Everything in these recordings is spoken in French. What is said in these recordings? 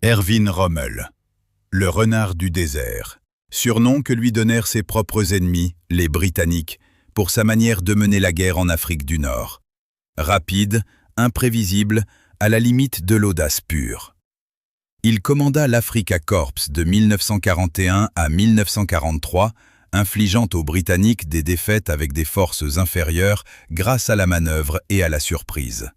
Erwin Rommel, le renard du désert, surnom que lui donnèrent ses propres ennemis, les Britanniques, pour sa manière de mener la guerre en Afrique du Nord. Rapide, imprévisible, à la limite de l'audace pure. Il commanda l'Africa Corps de 1941 à 1943, infligeant aux Britanniques des défaites avec des forces inférieures grâce à la manœuvre et à la surprise.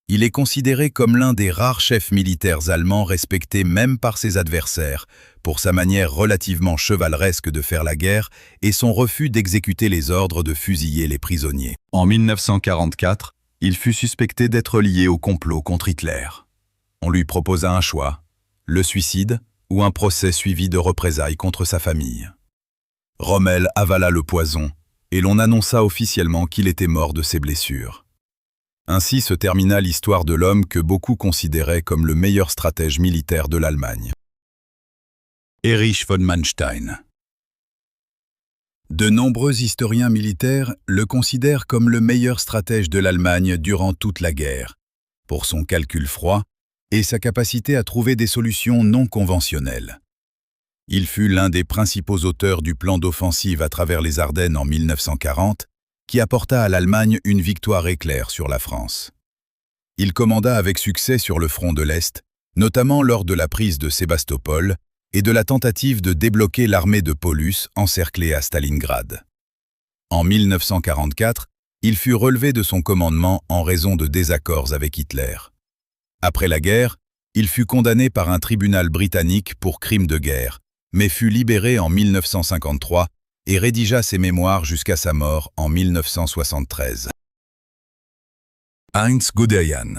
Il est considéré comme l'un des rares chefs militaires allemands respectés même par ses adversaires, pour sa manière relativement chevaleresque de faire la guerre et son refus d'exécuter les ordres de fusiller les prisonniers. En 1944, il fut suspecté d'être lié au complot contre Hitler. On lui proposa un choix, le suicide ou un procès suivi de représailles contre sa famille. Rommel avala le poison et l'on annonça officiellement qu'il était mort de ses blessures. Ainsi se termina l'histoire de l'homme que beaucoup considéraient comme le meilleur stratège militaire de l'Allemagne. Erich von Manstein. De nombreux historiens militaires le considèrent comme le meilleur stratège de l'Allemagne durant toute la guerre, pour son calcul froid et sa capacité à trouver des solutions non conventionnelles. Il fut l'un des principaux auteurs du plan d'offensive à travers les Ardennes en 1940, qui apporta à l'Allemagne une victoire éclair sur la France. Il commanda avec succès sur le front de l'Est, notamment lors de la prise de Sébastopol et de la tentative de débloquer l'armée de Paulus encerclée à Stalingrad. En 1944, il fut relevé de son commandement en raison de désaccords avec Hitler. Après la guerre, il fut condamné par un tribunal britannique pour crimes de guerre, mais fut libéré en 1953 et rédigea ses mémoires jusqu'à sa mort en 1973. Heinz Guderian.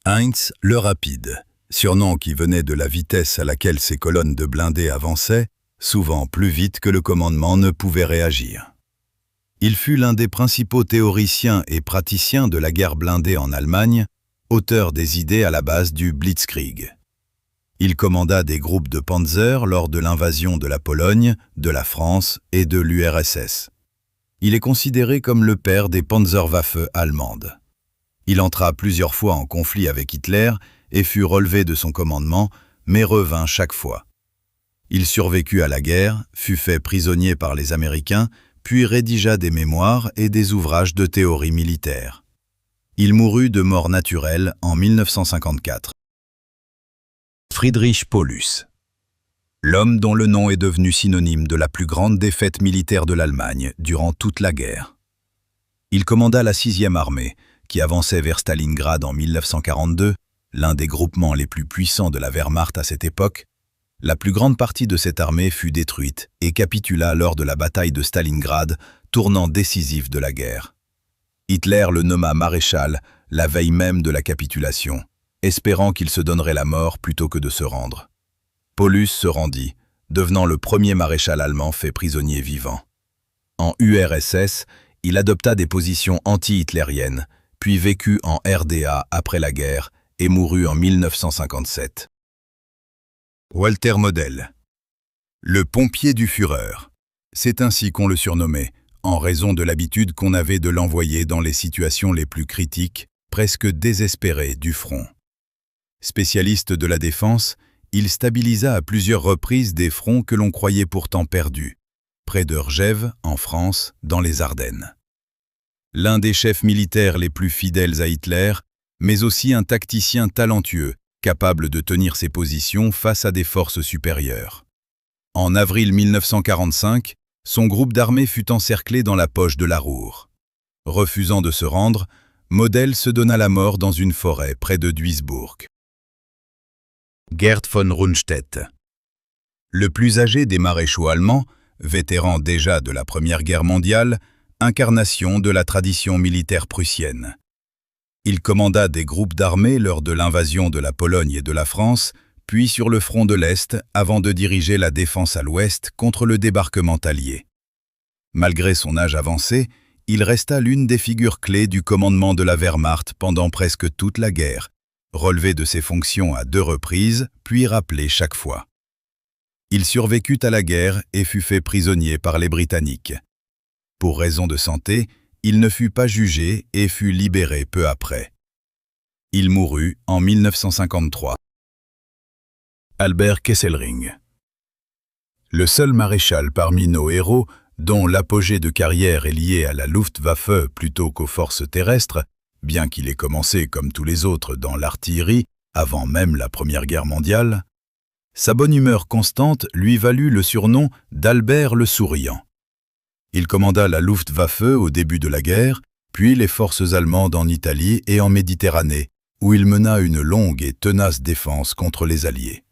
Heinz le Rapide, surnom qui venait de la vitesse à laquelle ses colonnes de blindés avançaient, souvent plus vite que le commandement ne pouvait réagir. Il fut l'un des principaux théoriciens et praticiens de la guerre blindée en Allemagne, auteur des idées à la base du Blitzkrieg. Il commanda des groupes de panzer lors de l'invasion de la Pologne, de la France et de l'URSS. Il est considéré comme le père des Panzerwaffe allemandes. Il entra plusieurs fois en conflit avec Hitler et fut relevé de son commandement, mais revint chaque fois. Il survécut à la guerre, fut fait prisonnier par les Américains, puis rédigea des mémoires et des ouvrages de théorie militaire. Il mourut de mort naturelle en 1954. Friedrich Paulus. L'homme dont le nom est devenu synonyme de la plus grande défaite militaire de l'Allemagne durant toute la guerre. Il commanda la 6e armée, qui avançait vers Stalingrad en 1942, l'un des groupements les plus puissants de la Wehrmacht à cette époque. La plus grande partie de cette armée fut détruite et capitula lors de la bataille de Stalingrad, tournant décisif de la guerre. Hitler le nomma maréchal la veille même de la capitulation, espérant qu'il se donnerait la mort plutôt que de se rendre. Paulus se rendit, devenant le premier maréchal allemand fait prisonnier vivant. En URSS, il adopta des positions anti-hitlériennes, puis vécut en RDA après la guerre et mourut en 1957. Walter Model. Le pompier du Führer. C'est ainsi qu'on le surnommait, en raison de l'habitude qu'on avait de l'envoyer dans les situations les plus critiques, presque désespérées du front. Spécialiste de la défense, il stabilisa à plusieurs reprises des fronts que l'on croyait pourtant perdus, près de Rgève, en France, dans les Ardennes. L'un des chefs militaires les plus fidèles à Hitler, mais aussi un tacticien talentueux, capable de tenir ses positions face à des forces supérieures. En avril 1945, son groupe d'armée fut encerclé dans la poche de la Ruhr. Refusant de se rendre, Model se donna la mort dans une forêt près de Duisbourg. Gerd von Rundstedt. Le plus âgé des maréchaux allemands, vétéran déjà de la Première Guerre mondiale, incarnation de la tradition militaire prussienne. Il commanda des groupes d'armées lors de l'invasion de la Pologne et de la France, puis sur le front de l'Est avant de diriger la défense à l'Ouest contre le débarquement allié. Malgré son âge avancé, il resta l'une des figures clés du commandement de la Wehrmacht pendant presque toute la guerre, relevé de ses fonctions à 2 reprises, puis rappelé chaque fois. Il survécut à la guerre et fut fait prisonnier par les Britanniques. Pour raison de santé, il ne fut pas jugé et fut libéré peu après. Il mourut en 1953. Albert Kesselring. Le seul maréchal parmi nos héros, dont l'apogée de carrière est liée à la Luftwaffe plutôt qu'aux forces terrestres, bien qu'il ait commencé comme tous les autres dans l'artillerie, avant même la Première Guerre mondiale, sa bonne humeur constante lui valut le surnom d'Albert le Souriant. Il commanda la Luftwaffe au début de la guerre, puis les forces allemandes en Italie et en Méditerranée, où il mena une longue et tenace défense contre les Alliés.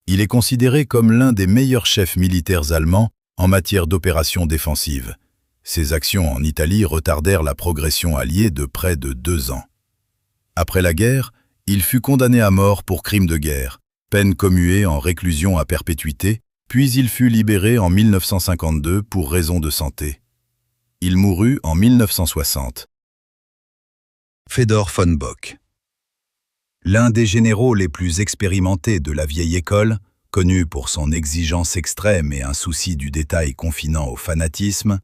Il est considéré comme l'un des meilleurs chefs militaires allemands en matière d'opérations défensives. Ses actions en Italie retardèrent la progression alliée de près de 2 ans. Après la guerre, il fut condamné à mort pour crime de guerre, peine commuée en réclusion à perpétuité, puis il fut libéré en 1952 pour raison de santé. Il mourut en 1960. Fedor von Bock. L'un des généraux les plus expérimentés de la vieille école, connu pour son exigence extrême et un souci du détail confinant au fanatisme,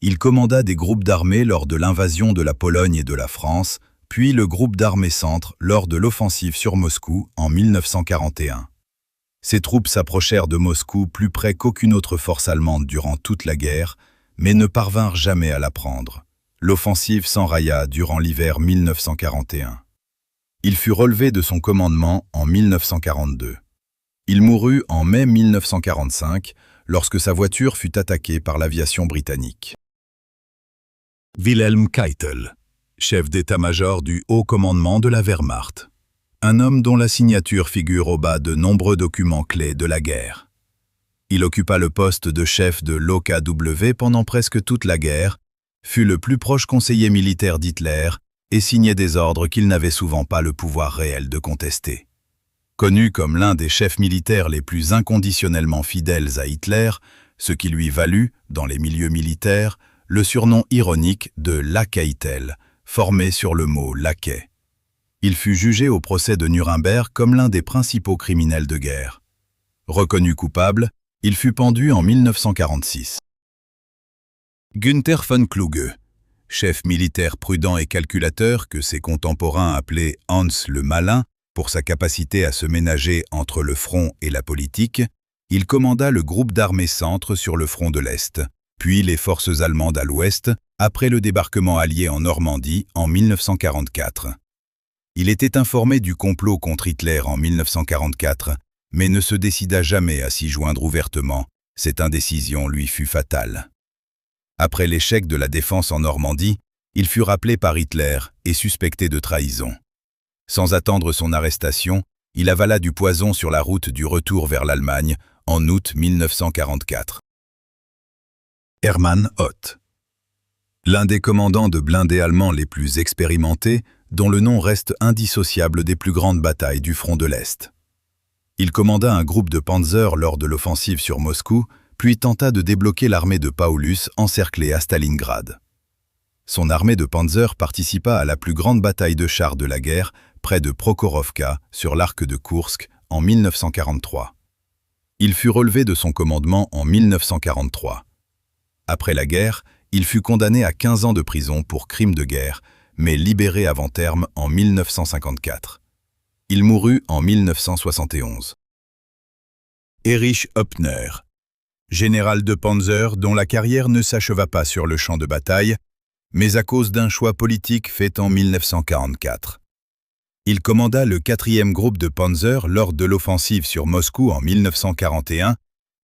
il commanda des groupes d'armées lors de l'invasion de la Pologne et de la France, puis le groupe d'armées centre lors de l'offensive sur Moscou en 1941. Ces troupes s'approchèrent de Moscou plus près qu'aucune autre force allemande durant toute la guerre, mais ne parvinrent jamais à la prendre. L'offensive s'enraya durant l'hiver 1941. Il fut relevé de son commandement en 1942. Il mourut en mai 1945, lorsque sa voiture fut attaquée par l'aviation britannique. Wilhelm Keitel, chef d'état-major du haut commandement de la Wehrmacht. Un homme dont la signature figure au bas de nombreux documents clés de la guerre. Il occupa le poste de chef de l'OKW pendant presque toute la guerre, fut le plus proche conseiller militaire d'Hitler et signait des ordres qu'il n'avait souvent pas le pouvoir réel de contester. Connu comme l'un des chefs militaires les plus inconditionnellement fidèles à Hitler, ce qui lui valut, dans les milieux militaires, le surnom ironique de Lacaitel, formé sur le mot laquais. Il fut jugé au procès de Nuremberg comme l'un des principaux criminels de guerre. Reconnu coupable, il fut pendu en 1946. Günther von Kluge, chef militaire prudent et calculateur que ses contemporains appelaient Hans le Malin pour sa capacité à se ménager entre le front et la politique, il commanda le groupe d'armées centre sur le front de l'Est, puis les forces allemandes à l'Ouest, après le débarquement allié en Normandie en 1944. Il était informé du complot contre Hitler en 1944, mais ne se décida jamais à s'y joindre ouvertement. Cette indécision lui fut fatale. Après l'échec de la défense en Normandie, il fut rappelé par Hitler et suspecté de trahison. Sans attendre son arrestation, il avala du poison sur la route du retour vers l'Allemagne en août 1944. Hermann Hoth. L'un des commandants de blindés allemands les plus expérimentés, dont le nom reste indissociable des plus grandes batailles du front de l'Est. Il commanda un groupe de panzers lors de l'offensive sur Moscou, puis tenta de débloquer l'armée de Paulus encerclée à Stalingrad. Son armée de panzers participa à la plus grande bataille de chars de la guerre, près de Prokhorovka, sur l'arc de Koursk, en 1943. Il fut relevé de son commandement en 1943. Après la guerre, il fut condamné à 15 ans de prison pour crimes de guerre, mais libéré avant terme en 1954. Il mourut en 1971. Erich Hoppner, général de Panzer dont la carrière ne s'acheva pas sur le champ de bataille, mais à cause d'un choix politique fait en 1944. Il commanda le 4e groupe de Panzer lors de l'offensive sur Moscou en 1941,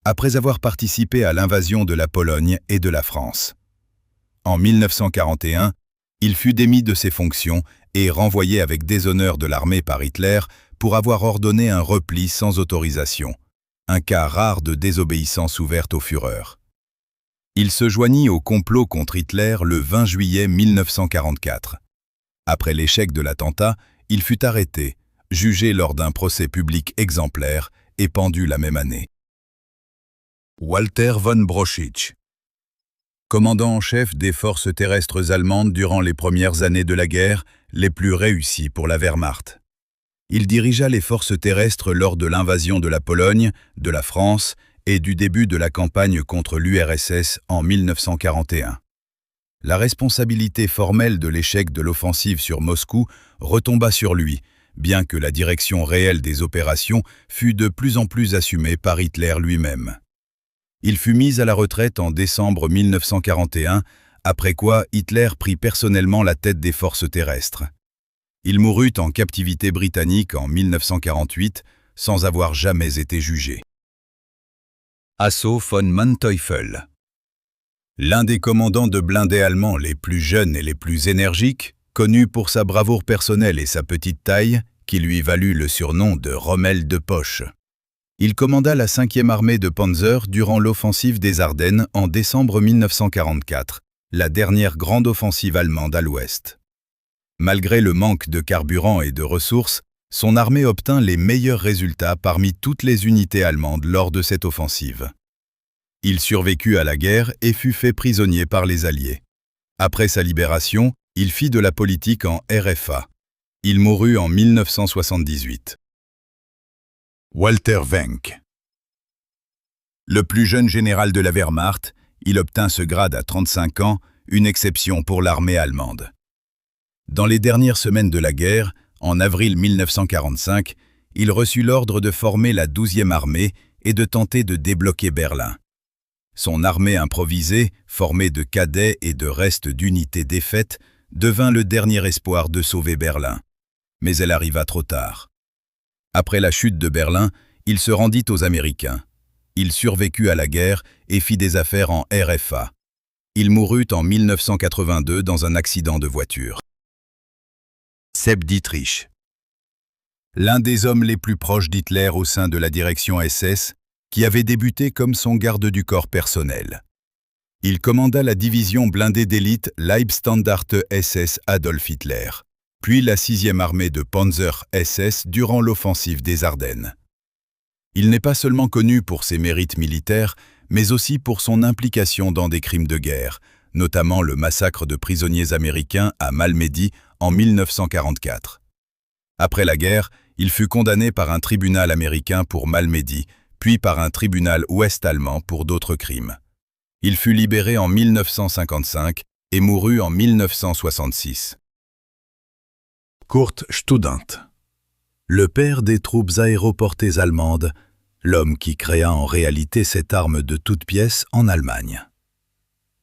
après avoir participé à l'invasion de la Pologne et de la France. En 1941, il fut démis de ses fonctions et renvoyé avec déshonneur de l'armée par Hitler pour avoir ordonné un repli sans autorisation, un cas rare de désobéissance ouverte au Führer. Il se joignit au complot contre Hitler le 20 juillet 1944. Après l'échec de l'attentat, il fut arrêté, jugé lors d'un procès public exemplaire et pendu la même année. Walter von Broschitsch, commandant en chef des forces terrestres allemandes durant les premières années de la guerre, les plus réussies pour la Wehrmacht. Il dirigea les forces terrestres lors de l'invasion de la Pologne, de la France et du début de la campagne contre l'URSS en 1941. La responsabilité formelle de l'échec de l'offensive sur Moscou retomba sur lui, bien que la direction réelle des opérations fût de plus en plus assumée par Hitler lui-même. Il fut mis à la retraite en décembre 1941, après quoi Hitler prit personnellement la tête des forces terrestres. Il mourut en captivité britannique en 1948, sans avoir jamais été jugé. Hasso von Manteuffel. L'un des commandants de blindés allemands les plus jeunes et les plus énergiques, connu pour sa bravoure personnelle et sa petite taille, qui lui valut le surnom de Rommel de poche. Il commanda la 5e armée de Panzer durant l'offensive des Ardennes en décembre 1944, la dernière grande offensive allemande à l'ouest. Malgré le manque de carburant et de ressources, son armée obtint les meilleurs résultats parmi toutes les unités allemandes lors de cette offensive. Il survécut à la guerre et fut fait prisonnier par les Alliés. Après sa libération, il fit de la politique en RFA. Il mourut en 1978. Walter Wenck. Le plus jeune général de la Wehrmacht, il obtint ce grade à 35 ans, une exception pour l'armée allemande. Dans les dernières semaines de la guerre, en avril 1945, il reçut l'ordre de former la 12e armée et de tenter de débloquer Berlin. Son armée improvisée, formée de cadets et de restes d'unités défaites, devint le dernier espoir de sauver Berlin. Mais elle arriva trop tard. Après la chute de Berlin, il se rendit aux Américains. Il survécut à la guerre et fit des affaires en RFA. Il mourut en 1982 dans un accident de voiture. Sepp Dietrich. L'un des hommes les plus proches d'Hitler au sein de la direction SS, qui avait débuté comme son garde du corps personnel. Il commanda la division blindée d'élite Leibstandarte SS Adolf Hitler, puis la 6e armée de Panzer SS durant l'offensive des Ardennes. Il n'est pas seulement connu pour ses mérites militaires, mais aussi pour son implication dans des crimes de guerre, notamment le massacre de prisonniers américains à Malmedy en 1944. Après la guerre, il fut condamné par un tribunal américain pour Malmedy, puis par un tribunal ouest-allemand pour d'autres crimes. Il fut libéré en 1955 et mourut en 1966. Kurt Student. Le père des troupes aéroportées allemandes, l'homme qui créa en réalité cette arme de toutes pièces en Allemagne.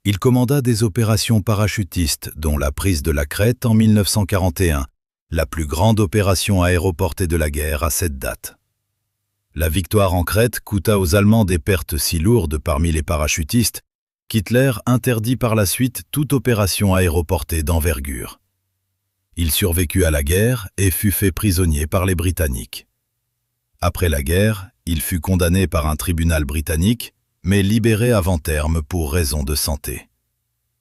Il commanda des opérations parachutistes, dont la prise de la Crète en 1941, la plus grande opération aéroportée de la guerre à cette date. La victoire en Crète coûta aux Allemands des pertes si lourdes parmi les parachutistes qu'Hitler interdit par la suite toute opération aéroportée d'envergure. Il survécut à la guerre et fut fait prisonnier par les Britanniques. Après la guerre, il fut condamné par un tribunal britannique, mais libéré avant terme pour raisons de santé.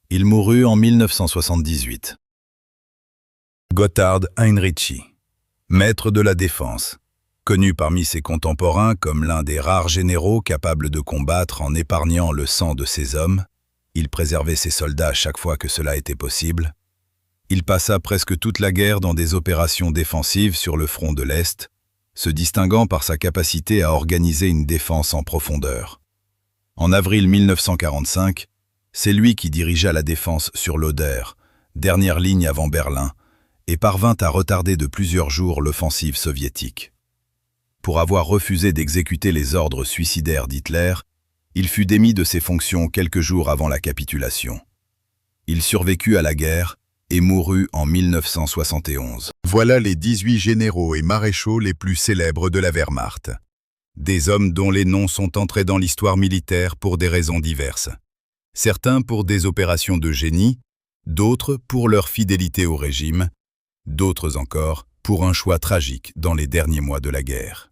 Il mourut en 1978. Gotthard Heinrici, maître de la défense, connu parmi ses contemporains comme l'un des rares généraux capables de combattre en épargnant le sang de ses hommes, il préservait ses soldats chaque fois que cela était possible. Il passa presque toute la guerre dans des opérations défensives sur le front de l'Est, se distinguant par sa capacité à organiser une défense en profondeur. En avril 1945, c'est lui qui dirigea la défense sur l'Oder, dernière ligne avant Berlin, et parvint à retarder de plusieurs jours l'offensive soviétique. Pour avoir refusé d'exécuter les ordres suicidaires d'Hitler, il fut démis de ses fonctions quelques jours avant la capitulation. Il survécut à la guerre et mourut en 1971. Voilà les 18 généraux et maréchaux les plus célèbres de la Wehrmacht. Des hommes dont les noms sont entrés dans l'histoire militaire pour des raisons diverses. Certains pour des opérations de génie, d'autres pour leur fidélité au régime, d'autres encore pour un choix tragique dans les derniers mois de la guerre.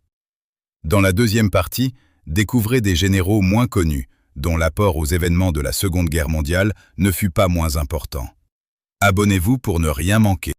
Dans la deuxième partie, découvrez des généraux moins connus, dont l'apport aux événements de la Seconde Guerre mondiale ne fut pas moins important. Abonnez-vous pour ne rien manquer.